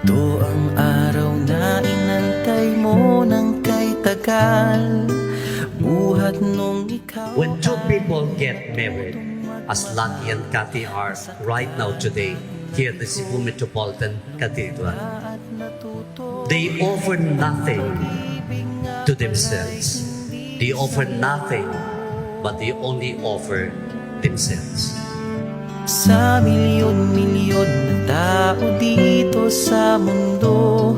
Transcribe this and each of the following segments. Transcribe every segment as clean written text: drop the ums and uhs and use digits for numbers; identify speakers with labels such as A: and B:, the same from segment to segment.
A: Ito ang araw na inantay mo ng kay tagal. Buhat nung ikaw.
B: When two people get married, as Lucky and Kathy are right now today here at the Cebu Metropolitan Cathedral, they offer nothing to themselves. They offer nothing, but they only offer themselves.
A: Sa milyon-milyon na tao dito sa mundo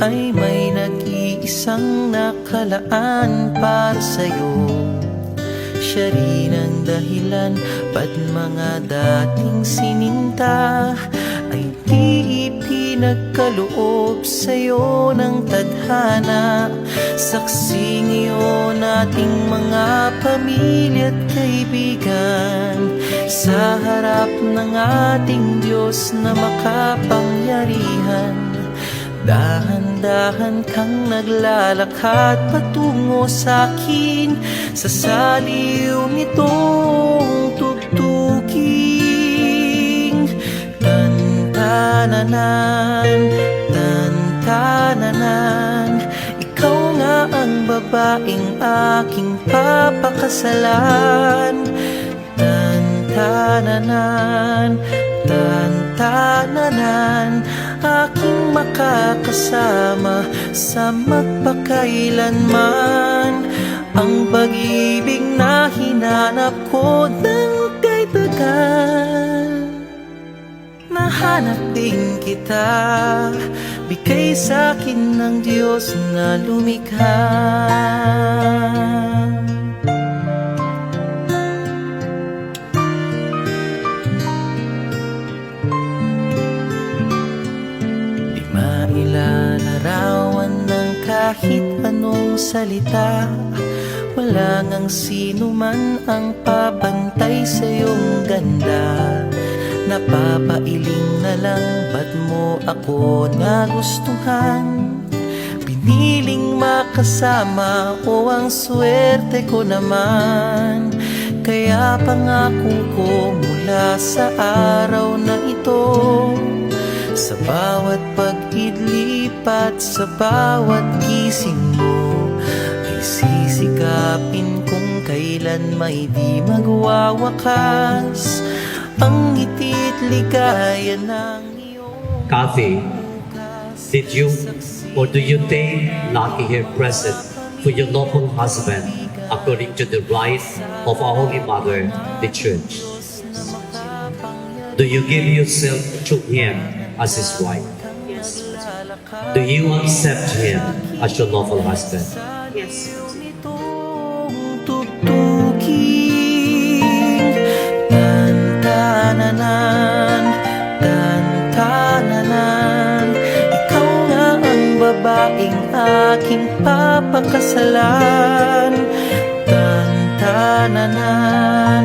A: ay may nag-iisang nakalaan para sa'yo. Siya rin ang dahilan ba't mga dating sininta ay di ipinagkaloob sa'yo ng tadhana. Saksing iyon ating mga pamilya at kaibigan sa harap ng ating Diyos na makapangyarihan. Dahan-dahan kang naglalakad patungo sa'kin sa saliw nitong tugtuging. Tantananan, tantananan, ikaw nga ang babaeng aking papakasalan. Tantananan, tantananan, aking makakasama sa magpakailanman. Ang pag-ibig na hinanap ko ng kay tagal. Nahanap din kita, bigay sa'kin ng Diyos na lumikha. Ilalarawan ng kahit anong salita. Wala ngang sino man ang pabantay sa iyong ganda. Napapailing na lang ba't mo ako nagustuhan. Piniling makasama o ang swerte ko naman. Kaya pangako ko mula sa araw na ito, sa bawat pag-idlipat, sa bawat gising mo, ay sisikapin kung kailan may di magwawakas ang ngiti't ligaya ng iyong.
B: Kathy, did you or do you take Lucky here present for your lawful husband according to the right of our Holy Mother, the Church? Do you give yourself to him as his wife?
C: Yes.
B: Do you accept him as your lawful husband?
C: Yes.
A: Tantananan, tantananan, ikaw nga ang babaeng aking papakasalan. Tantananan,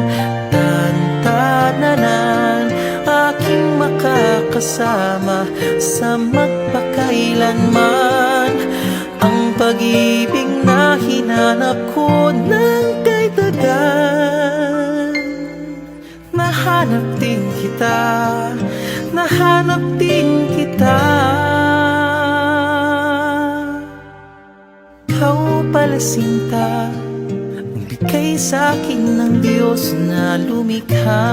A: tantananan, aking makakasama sa magpakailanman. Ang pag-ibig na hinanap ko ng kay tagal. Nahanap din kita, nahanap din kita. Ikaw pala sinta, ang bigay sa'kin ng Diyos na lumikha.